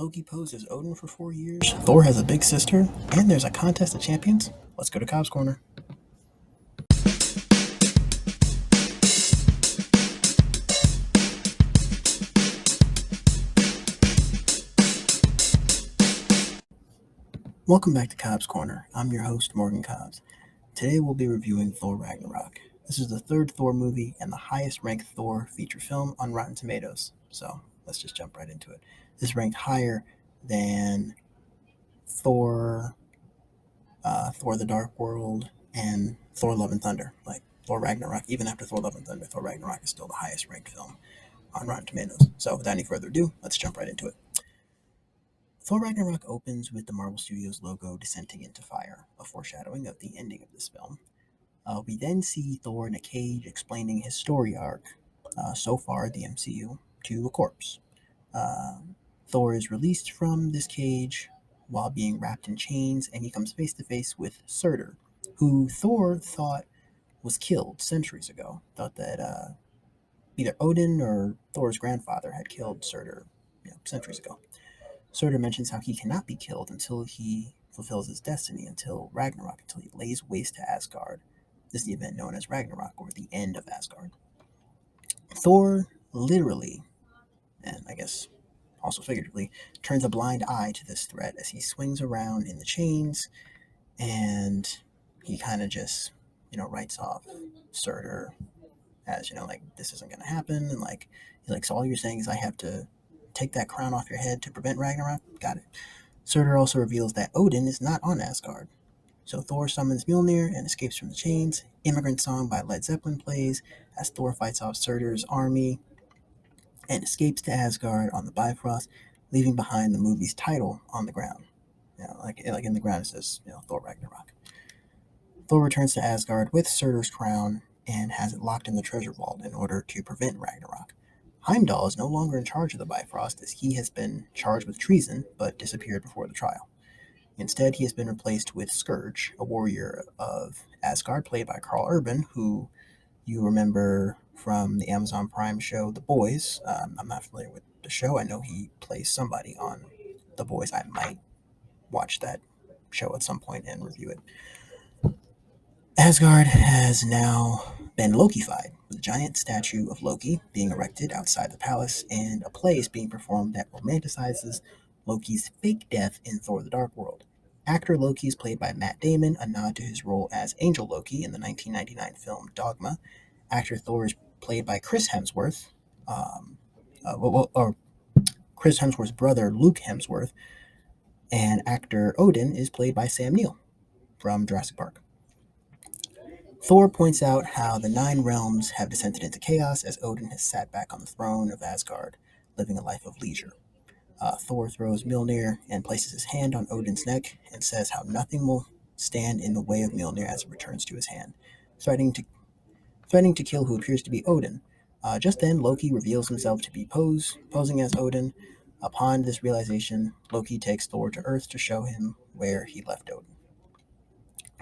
Loki posed as Odin for 4 years. Thor has a big sister, and there's a contest of champions. Let's go to Cobbs Corner. Welcome back to Cobbs Corner. I'm your host, Morgan Cobbs. Today we'll be reviewing Thor Ragnarok. This is the third Thor movie and the highest ranked Thor feature film on Rotten Tomatoes. So let's just jump right into it. This ranked higher than Thor, Thor the Dark World, and Thor Love and Thunder. Like Thor Ragnarok, even after Thor Love and Thunder, Thor Ragnarok is still the highest ranked film on Rotten Tomatoes. So without any further ado, let's jump right into it. Thor Ragnarok opens with the Marvel Studios logo descending into fire, a foreshadowing of the ending of this film. We then see Thor in a cage explaining his story arc, so far the MCU, to a corpse. Thor is released from this cage while being wrapped in chains, and he comes face to face with Surtur, who Thor thought was killed centuries ago. Thought that either Odin or Thor's grandfather had killed Surtur centuries ago. Surtur mentions how he cannot be killed until he fulfills his destiny, until Ragnarok, until he lays waste to Asgard. This is the event known as Ragnarok, or the end of Asgard. Thor literally, and I guess also figuratively, turns a blind eye to this threat as he swings around in the chains, and he kind of just, writes off Surtur as, like, this isn't going to happen, and he's like, so all you're saying is I have to take that crown off your head to prevent Ragnarok? Got it. Surtur also reveals that Odin is not on Asgard. So Thor summons Mjolnir and escapes from the chains. Immigrant Song by Led Zeppelin plays as Thor fights off Surtur's army and escapes to Asgard on the Bifrost, leaving behind the movie's title on the ground. Like in the ground it says, Thor Ragnarok. Thor returns to Asgard with Surtur's crown and has it locked in the treasure vault in order to prevent Ragnarok. Heimdall is no longer in charge of the Bifrost as he has been charged with treason but disappeared before the trial. Instead, he has been replaced with Skurge, a warrior of Asgard played by Karl Urban, who you remember from the Amazon Prime show The Boys. I'm not familiar with the show. I know he plays somebody on The Boys. I might watch that show at some point and review it. Asgard has now been Lokified, with a giant statue of Loki being erected outside the palace and a play is being performed that romanticizes Loki's fake death in Thor the Dark World. Actor Loki is played by Matt Damon, a nod to his role as Angel Loki in the 1999 film Dogma. Actor Thor is played by Chris Hemsworth, or Chris Hemsworth's brother Luke Hemsworth, and actor Odin is played by Sam Neill from Jurassic Park. Thor points out how the 9 realms have descended into chaos as Odin has sat back on the throne of Asgard, living a life of leisure. Thor throws Mjolnir and places his hand on Odin's neck and says how nothing will stand in the way of Mjolnir as it returns to his hand, threatening to kill who appears to be Odin. Just then, Loki reveals himself to be posing as Odin. Upon this realization, Loki takes Thor to Earth to show him where he left Odin.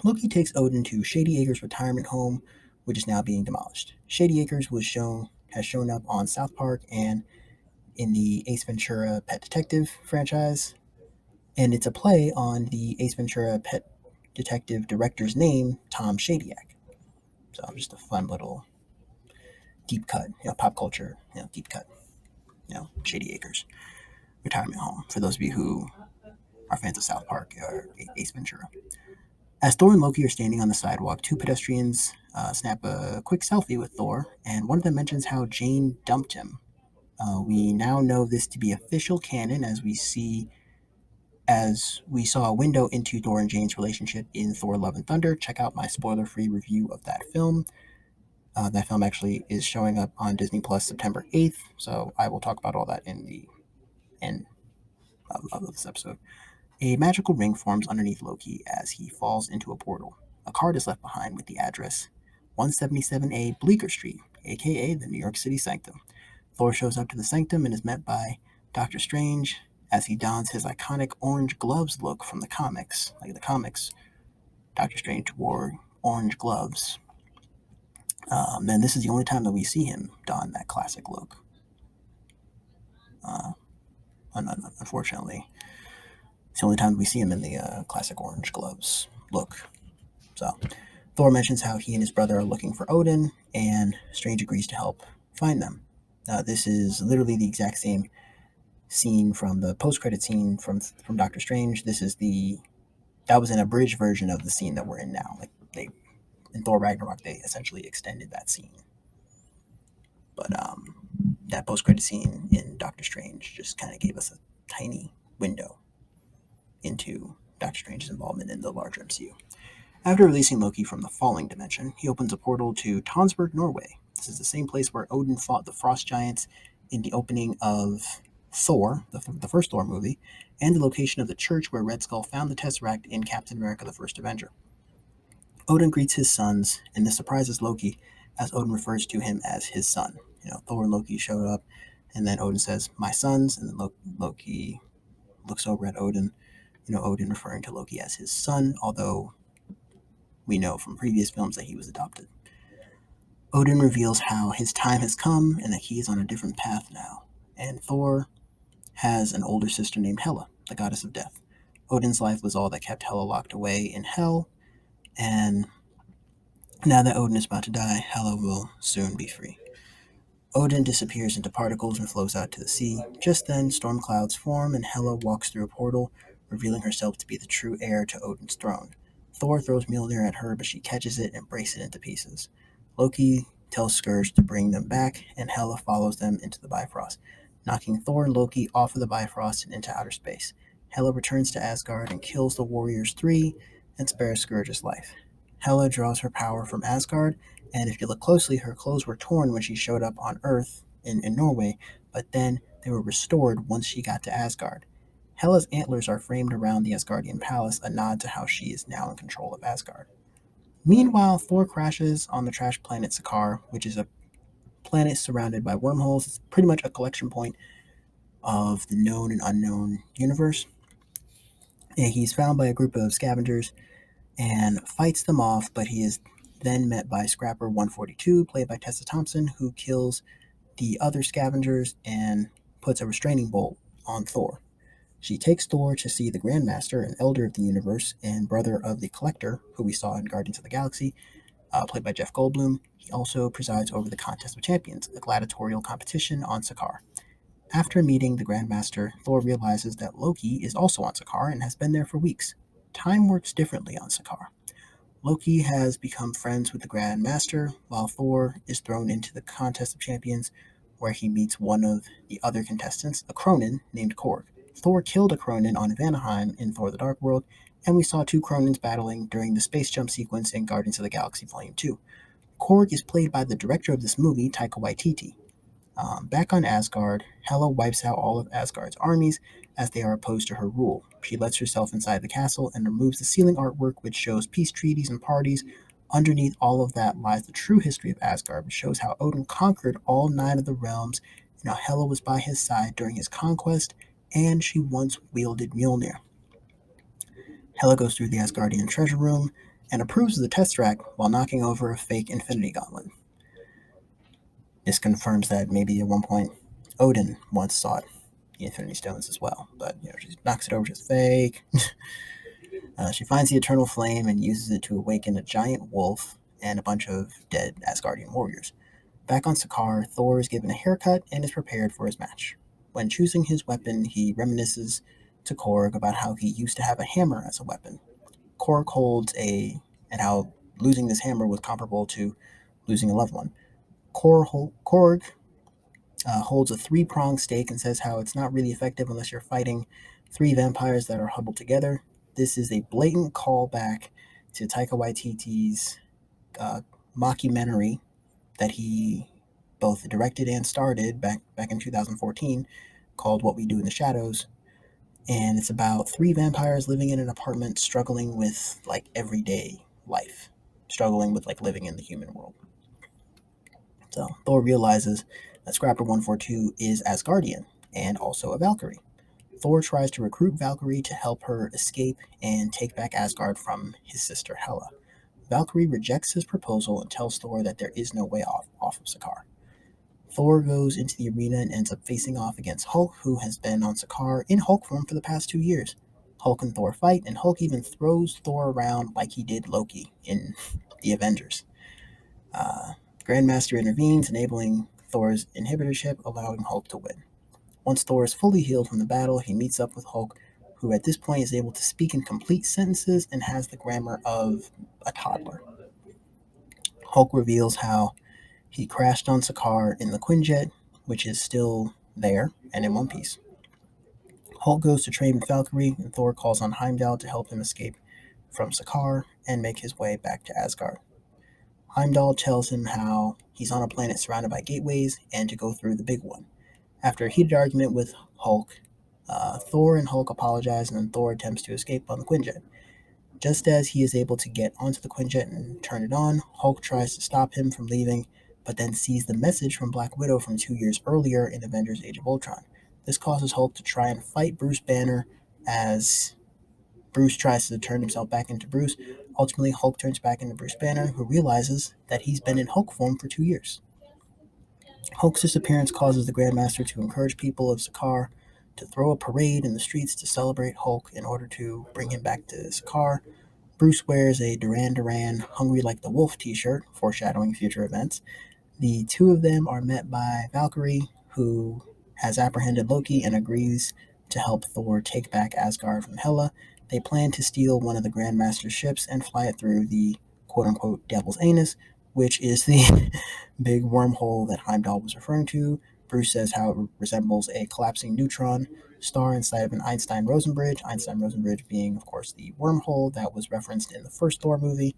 Loki takes Odin to Shady Acres retirement home, which is now being demolished. Shady Acres has shown up on South Park and in the Ace Ventura Pet Detective franchise, and it's a play on the Ace Ventura Pet Detective director's name, Tom Shadyac. So just a fun little deep cut, pop culture, deep cut, Shady Acres retirement home for those of you who are fans of South Park or Ace Ventura. As Thor and Loki are standing on the sidewalk, 2 pedestrians snap a quick selfie with Thor, and one of them mentions how Jane dumped him. We now know this to be official canon as we saw a window into Thor and Jane's relationship in Thor Love and Thunder. Check out my spoiler-free review of that film. That film actually is showing up on Disney Plus September 8th, so I will talk about all that in the end of this episode. A magical ring forms underneath Loki as he falls into a portal. A card is left behind with the address 177A Bleecker Street, aka the New York City Sanctum. Thor shows up to the Sanctum and is met by Doctor Strange as he dons his iconic orange gloves look from the comics. Like the comics, Doctor Strange wore orange gloves. Then this is the only time that we see him don that classic look. Unfortunately, it's the only time we see him in the classic orange gloves look. So Thor mentions how he and his brother are looking for Odin, and Strange agrees to help find them. This is literally the exact same scene from the post-credit scene from Doctor Strange. That was an abridged version of the scene that we're in now. Like in Thor Ragnarok, they essentially extended that scene, but that post-credit scene in Doctor Strange just kind of gave us a tiny window into Doctor Strange's involvement in the larger MCU. After releasing Loki from the falling dimension, he opens a portal to Tonsberg, Norway. This is the same place where Odin fought the frost giants in the opening of Thor, the first Thor movie, and the location of the church where Red Skull found the Tesseract in Captain America: The First Avenger. Odin greets his sons, and this surprises Loki, as Odin refers to him as his son. Thor and Loki showed up, and then Odin says, "My sons," and then Loki looks over at Odin. Odin referring to Loki as his son, although we know from previous films that he was adopted. Odin reveals how his time has come and that he is on a different path now. And Thor has an older sister named Hela, the goddess of death. Odin's life was all that kept Hela locked away in hell, and now that Odin is about to die, Hela will soon be free. Odin disappears into particles and flows out to the sea. Just then, storm clouds form and Hela walks through a portal, revealing herself to be the true heir to Odin's throne. Thor throws Mjolnir at her, but she catches it and breaks it into pieces. Loki tells Skurge to bring them back, and Hela follows them into the Bifrost, knocking Thor and Loki off of the Bifrost and into outer space. Hela returns to Asgard and kills the Warriors 3 and spares Skurge's life. Hela draws her power from Asgard, and if you look closely, her clothes were torn when she showed up on Earth in Norway, but then they were restored once she got to Asgard. Hela's antlers are framed around the Asgardian palace, a nod to how she is now in control of Asgard. Meanwhile, Thor crashes on the trash planet Sakaar, which is a planet surrounded by wormholes. It's pretty much a collection point of the known and unknown universe. And he's found by a group of scavengers and fights them off, but he is then met by Scrapper 142, played by Tessa Thompson, who kills the other scavengers and puts a restraining bolt on Thor. She takes Thor to see the Grandmaster, an elder of the universe and brother of the Collector, who we saw in Guardians of the Galaxy, played by Jeff Goldblum. He also presides over the Contest of Champions, a gladiatorial competition on Sakaar. After meeting the Grandmaster, Thor realizes that Loki is also on Sakaar and has been there for weeks. Time works differently on Sakaar. Loki has become friends with the Grandmaster, while Thor is thrown into the Contest of Champions, where he meets one of the other contestants, a Cronin named Korg. Thor killed a Cronin on Vanaheim in Thor the Dark World, and we saw two Cronins battling during the space jump sequence in Guardians of the Galaxy Volume 2. Korg is played by the director of this movie, Taika Waititi. Back on Asgard, Hela wipes out all of Asgard's armies as they are opposed to her rule. She lets herself inside the castle and removes the ceiling artwork, which shows peace treaties and parties. Underneath all of that lies the true history of Asgard, which shows how Odin conquered all 9 of the realms, and how Hela was by his side during his conquest, and she once wielded Mjolnir. Hela goes through the Asgardian treasure room and approves of the Tesseract while knocking over a fake Infinity Gauntlet. This confirms that maybe at one point Odin once sought the Infinity Stones as well, but she knocks it over, just fake. She finds the Eternal Flame and uses it to awaken a giant wolf and a bunch of dead Asgardian warriors. Back on Sakaar, Thor is given a haircut and is prepared for his match. When choosing his weapon, he reminisces to Korg about how he used to have a hammer as a weapon. Korg and how losing this hammer was comparable to losing a loved one. Korg holds a 3-pronged stake and says how it's not really effective unless you're fighting 3 vampires that are huddled together. This is a blatant callback to Taika Waititi's mockumentary that he both directed and started back in 2014 called What We Do in the Shadows. And it's about 3 vampires living in an apartment struggling with everyday life, struggling with living in the human world. So Thor realizes that Scrapper 142 is Asgardian and also a Valkyrie. Thor tries to recruit Valkyrie to help her escape and take back Asgard from his sister Hela. Valkyrie rejects his proposal and tells Thor that there is no way off of Sakaar. Thor goes into the arena and ends up facing off against Hulk, who has been on Sakaar in Hulk form for the past 2 years. Hulk and Thor fight, and Hulk even throws Thor around like he did Loki in the Avengers. Grandmaster intervenes, enabling Thor's inhibitorship, allowing Hulk to win. Once Thor is fully healed from the battle, he meets up with Hulk, who at this point is able to speak in complete sentences and has the grammar of a toddler. Hulk reveals how he crashed on Sakaar in the Quinjet, which is still there and in one piece. Hulk goes to train with Valkyrie, and Thor calls on Heimdall to help him escape from Sakaar and make his way back to Asgard. Heimdall tells him how he's on a planet surrounded by gateways and to go through the big one. After a heated argument with Hulk, Thor and Hulk apologize, and then Thor attempts to escape on the Quinjet. Just as he is able to get onto the Quinjet and turn it on, Hulk tries to stop him from leaving, but then sees the message from Black Widow from 2 years earlier in Avengers Age of Ultron. This causes Hulk to try and fight Bruce Banner as Bruce tries to turn himself back into Bruce. Ultimately, Hulk turns back into Bruce Banner, who realizes that he's been in Hulk form for 2 years. Hulk's disappearance causes the Grandmaster to encourage people of Sakaar to throw a parade in the streets to celebrate Hulk in order to bring him back to Sakaar. Bruce wears a Duran Duran Hungry Like the Wolf t-shirt, foreshadowing future events. The two of them are met by Valkyrie, who has apprehended Loki and agrees to help Thor take back Asgard from Hela. They plan to steal one of the Grandmaster's ships and fly it through the quote-unquote Devil's Anus, which is the big wormhole that Heimdall was referring to. Bruce says how it resembles a collapsing neutron star inside of an Einstein-Rosen bridge. Einstein-Rosen bridge being, of course, the wormhole that was referenced in the first Thor movie.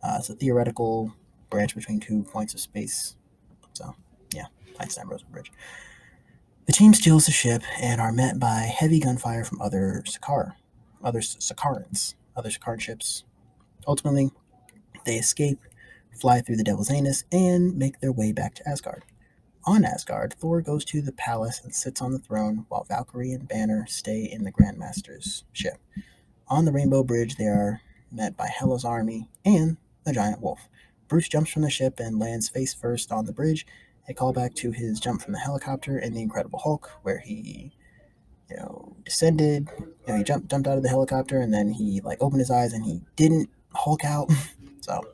It's a theoretical branch between 2 points of space. So, yeah, Einstein-Rosen bridge. The team steals the ship and are met by heavy gunfire from other Sakaran ships. Ultimately, they escape, fly through the Devil's Anus, and make their way back to Asgard. On Asgard, Thor goes to the palace and sits on the throne while Valkyrie and Banner stay in the Grandmaster's ship. On the Rainbow Bridge, they are met by Hela's army and the giant wolf. Bruce jumps from the ship and lands face first on the bridge, a callback to his jump from the helicopter in The Incredible Hulk, where he, descended. He jumped out of the helicopter and then he opened his eyes and he didn't Hulk out. So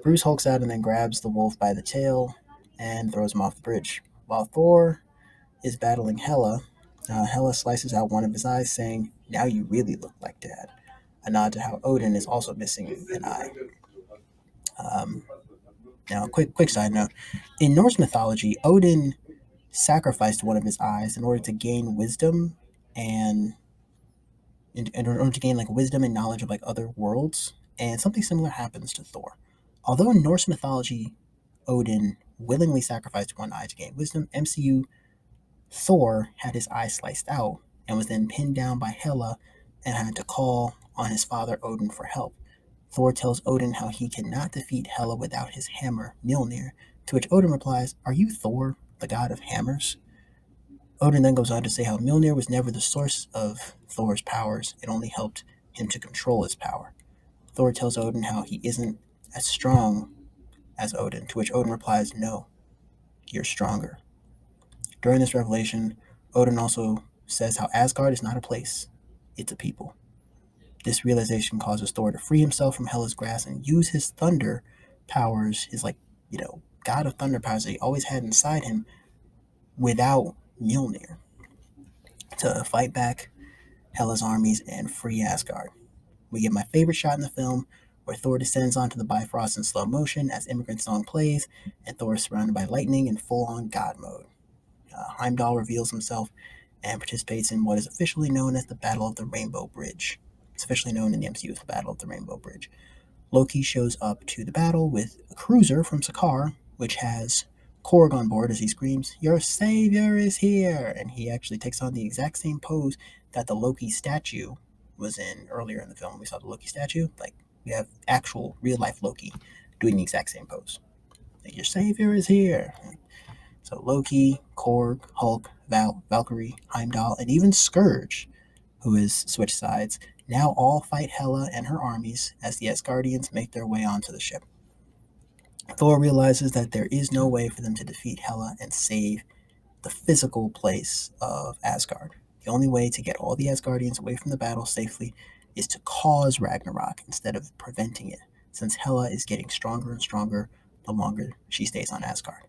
Bruce hulks out and then grabs the wolf by the tail and throws him off the bridge. While Thor is battling Hela, Hela slices out one of his eyes, saying, "Now you really look like Dad." A nod to how Odin is also missing an eye. Now, quick side note: in Norse mythology, Odin sacrificed one of his eyes in order to gain wisdom and in order to gain wisdom and knowledge of other worlds. And something similar happens to Thor. Although in Norse mythology, Odin willingly sacrificed one eye to gain wisdom, MCU Thor had his eye sliced out and was then pinned down by Hela and had to call on his father Odin for help. Thor tells Odin how he cannot defeat Hela without his hammer, Mjolnir, to which Odin replies, "Are you Thor, the god of hammers?" Odin then goes on to say how Mjolnir was never the source of Thor's powers, it only helped him to control his power. Thor tells Odin how he isn't as strong as Odin, to which Odin replies, "No, you're stronger." During this revelation, Odin also says how Asgard is not a place, it's a people. This realization causes Thor to free himself from Hela's grasp and use his thunder powers, his god of thunder powers that he always had inside him without Mjolnir, to fight back Hela's armies and free Asgard. We get my favorite shot in the film, where Thor descends onto the Bifrost in slow motion as Immigrant Song plays, and Thor is surrounded by lightning in full-on God mode. Heimdall reveals himself and participates in what is officially known as the Battle of the Rainbow Bridge. It's officially known in the MCU as the Battle of the Rainbow Bridge. Loki shows up to the battle with a cruiser from Sakaar, which has Korg on board as he screams, "Your savior is here!" And he actually takes on the exact same pose that the Loki statue was in earlier in the film. We saw the Loki statue. We have actual real-life Loki doing the exact same pose. "Your savior is here!" So Loki, Korg, Hulk, Valkyrie, Heimdall, and even Skurge, who has switched sides, now all fight Hela and her armies as the Asgardians make their way onto the ship. Thor realizes that there is no way for them to defeat Hela and save the physical place of Asgard. The only way to get all the Asgardians away from the battle safely is to cause Ragnarok instead of preventing it, since Hela is getting stronger and stronger the longer she stays on Asgard.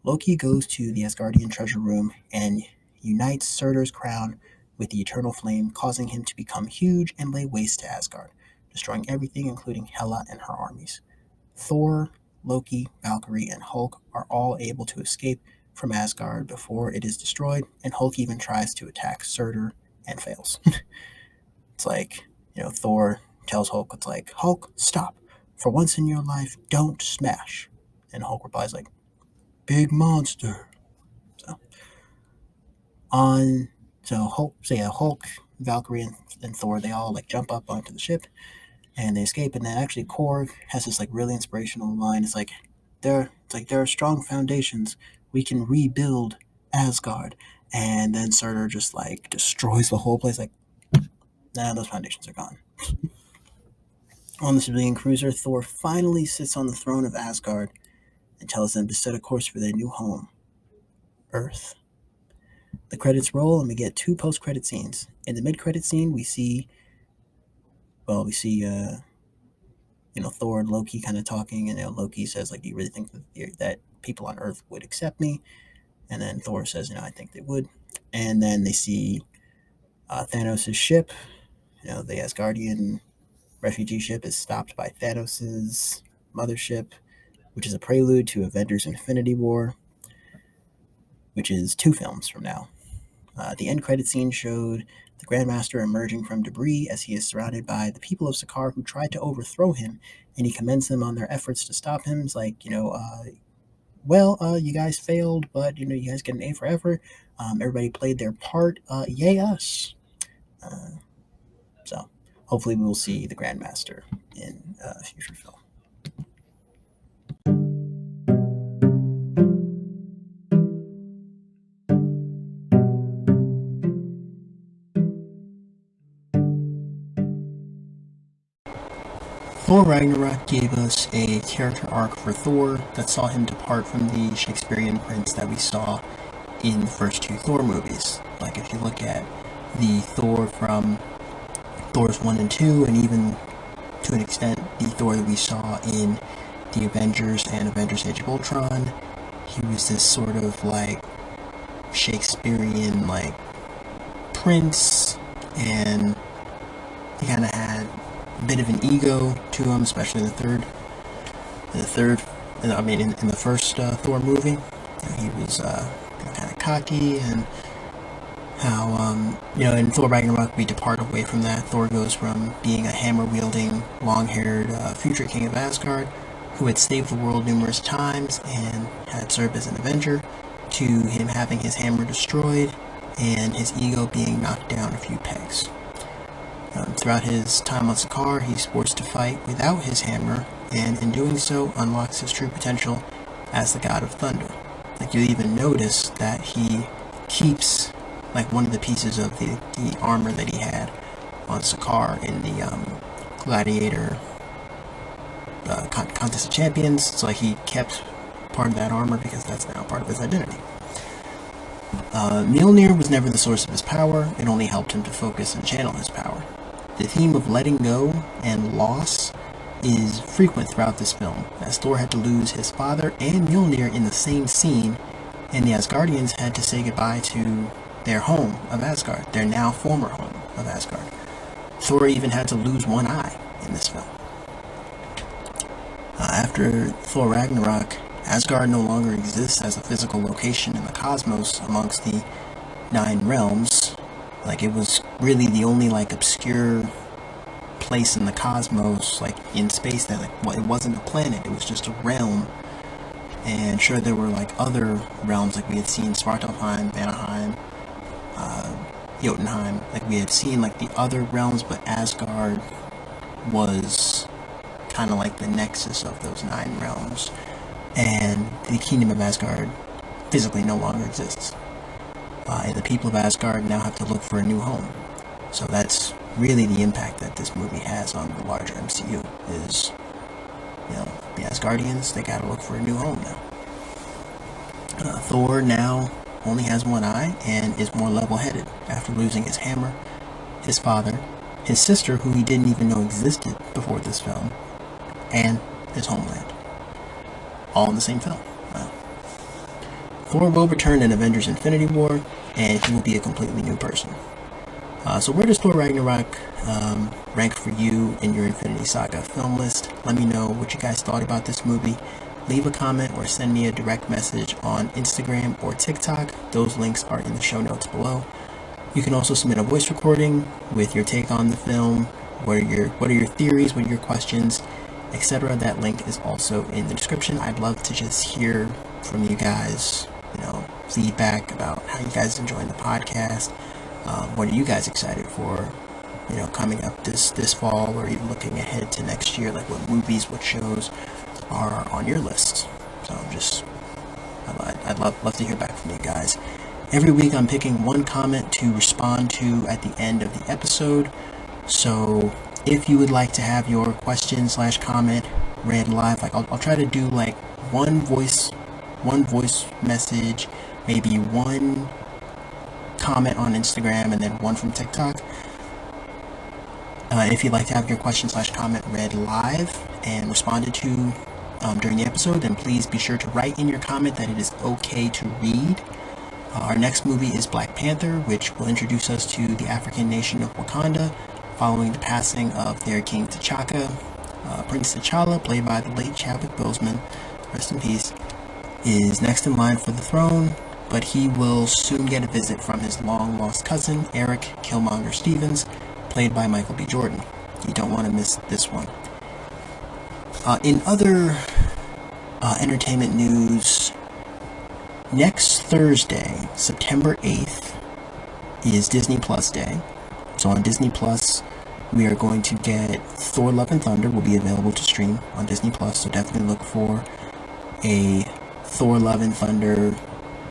Loki goes to the Asgardian treasure room and unites Surtur's crown with the eternal flame, causing him to become huge and lay waste to Asgard, destroying everything including Hela and her armies. Thor, Loki, Valkyrie, and Hulk are all able to escape from Asgard before it is destroyed, and Hulk even tries to attack Surtur and fails. It's like, Thor tells Hulk, it's like, Hulk, stop. For once in your life, don't smash. And Hulk replies like, big monster. Hulk, Valkyrie, and Thor, they all like jump up onto the ship and they escape. And then actually Korg has this like really inspirational line. It's like there are strong foundations. We can rebuild Asgard. And then Surtur just like destroys the whole place. Like, nah, those foundations are gone. On the civilian cruiser, Thor finally sits on the throne of Asgard and tells them to set a course for their new home, Earth. The credits roll and we get two post-credit scenes. In the mid-credit scene, we see Thor and Loki kind of talking, and Loki says, like, do you really think that people on Earth would accept me? And then Thor says, I think they would. And then they see Thanos' ship. The Asgardian refugee ship is stopped by Thanos' mothership, which is a prelude to Avengers Infinity War, which is 2 films from now. The end credit scene showed the Grandmaster emerging from debris as he is surrounded by the people of Sakaar who tried to overthrow him, and he commends them on their efforts to stop him. It's like, you guys failed, but, you guys get an A for effort. Everybody played their part. Yay us. So hopefully we will see the Grandmaster in a future film. Thor Ragnarok gave us a character arc for Thor that saw him depart from the Shakespearean prince that we saw in the first 2 Thor movies. Like, if you look at the Thor from Thor's 1 and 2, and even to an extent the Thor that we saw in the Avengers and Avengers Age of Ultron, he was this sort of like Shakespearean like prince, and he kind of had a bit of an ego to him, especially in the first Thor movie. He was kind of cocky, and how in Thor Ragnarok we depart away from that. Thor goes from being a hammer-wielding, long-haired future king of Asgard who had saved the world numerous times and had served as an Avenger, to him having his hammer destroyed and his ego being knocked down a few pegs. Throughout his time on Sakaar, he's forced to fight without his hammer, and in doing so unlocks his true potential as the god of thunder. Like, you'll even notice that he keeps like one of the pieces of the armor that he had on Sakaar in the Gladiator Contest of Champions. So like, he kept part of that armor because that's now part of his identity. Mjolnir was never the source of his power. It only helped him to focus and channel his power. The theme of letting go and loss is frequent throughout this film, as Thor had to lose his father and Mjolnir in the same scene, and the Asgardians had to say goodbye to their home of Asgard, their now former home of Asgard. Thor even had to lose one eye in this film. After Thor Ragnarok, Asgard no longer exists as a physical location in the cosmos amongst the 9 realms. Like, it was really the only like obscure place in the cosmos, like in space, that it wasn't a planet, it was just a realm. And sure, there were like other realms, like we had seen Svartalfheim, Vanaheim, Jotunheim, like we had seen like the other realms, but Asgard was kind of like the nexus of those 9 realms, and the kingdom of Asgard physically no longer exists. And the people of Asgard now have to look for a new home. So that's really the impact that this movie has on the larger MCU, is, the Asgardians, they gotta look for a new home now. Thor now only has one eye and is more level-headed after losing his hammer, his father, his sister, who he didn't even know existed before this film, and his homeland. All in the same film. Wow. Thor will return in Avengers Infinity War, and he will be a completely new person. So where does Thor Ragnarok rank for you in your Infinity Saga film list? Let me know what you guys thought about this movie. Leave a comment or send me a direct message on Instagram or TikTok. Those links are in the show notes below. You can also submit a voice recording with your take on the film. What are your theories? What are your questions, etc. That link is also in the description. I'd love to just hear from you guys. Feedback about how you guys enjoying the podcast. What are you guys excited for? Coming up this fall, or even looking ahead to next year. Like what movies, what shows are on your list. So I'd love to hear back from you guys. Every week I'm picking one comment to respond to at the end of the episode. So if you would like to have your question/comment read live, like I'll try to do like one voice message, maybe one comment on Instagram, and then one from TikTok. If you'd like to have your question/comment read live and responded to during the episode, then please be sure to write in your comment that it is okay to read. Our next movie is Black Panther, which will introduce us to the African nation of Wakanda following the passing of their king T'Chaka. Prince T'Challa, played by the late Chadwick Boseman, rest in peace, is next in line for the throne, but he will soon get a visit from his long-lost cousin, Eric Killmonger Stevens, played by Michael B. Jordan. You don't want to miss this one. In other entertainment news, next Thursday, September 8th, is Disney Plus Day. So on Disney Plus, we are going to get Thor Love and Thunder will be available to stream on Disney Plus, so definitely look for a Thor Love and Thunder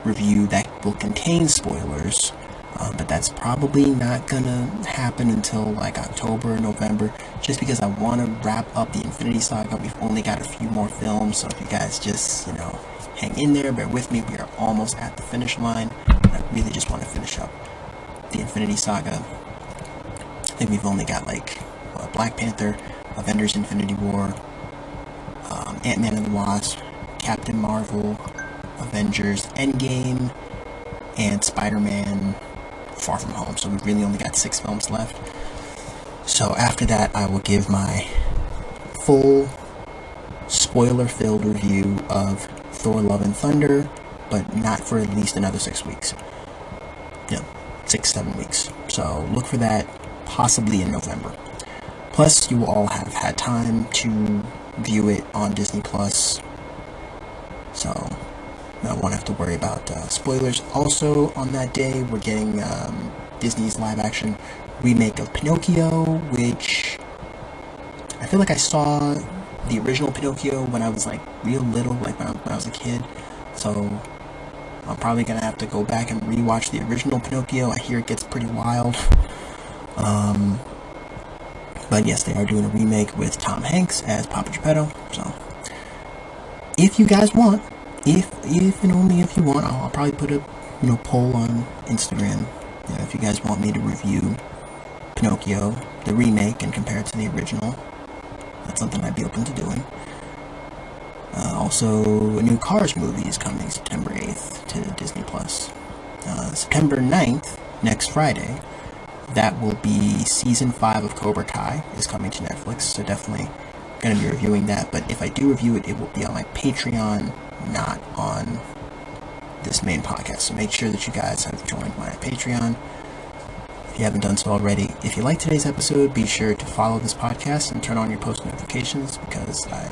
review that will contain spoilers, but that's probably not gonna happen until like October or November, just because I want to wrap up the Infinity Saga. We've only got a few more films, so if you guys just hang in there, bear with me. We are almost at the finish line. I really just want to finish up the Infinity Saga. I think we've only got like Black Panther, Avengers Infinity War, Ant-Man and the Wasp, Captain Marvel, Avengers Endgame, and Spider-Man Far From Home. So we've really only got 6 films left. So after that, I will give my full spoiler-filled review of Thor Love and Thunder, but not for at least another 6 weeks. 6-7 weeks. So look for that possibly in November. Plus, you will all have had time to view it on Disney Plus, so I won't have to worry about spoilers. Also, on that day, we're getting Disney's live-action remake of Pinocchio, which I feel like I saw the original Pinocchio when I was like real little, like when I was a kid. So I'm probably gonna have to go back and rewatch the original Pinocchio. I hear it gets pretty wild. But yes, they are doing a remake with Tom Hanks as Papa Geppetto. So if you guys want, if and only if you want, I'll probably put a poll on Instagram. If you guys want me to review Pinocchio, the remake, and compare it to the original, that's something I'd be open to doing. Also, a new Cars movie is coming September 8th to Disney Plus. September 9th, next Friday, that will be Season 5 of Cobra Kai is coming to Netflix, so definitely going to be reviewing that. But if I do review it, it will be on my Patreon, not on this main podcast. So make sure that you guys have joined my Patreon if you haven't done so already. If you like today's episode, be sure to follow this podcast and turn on your post notifications, because I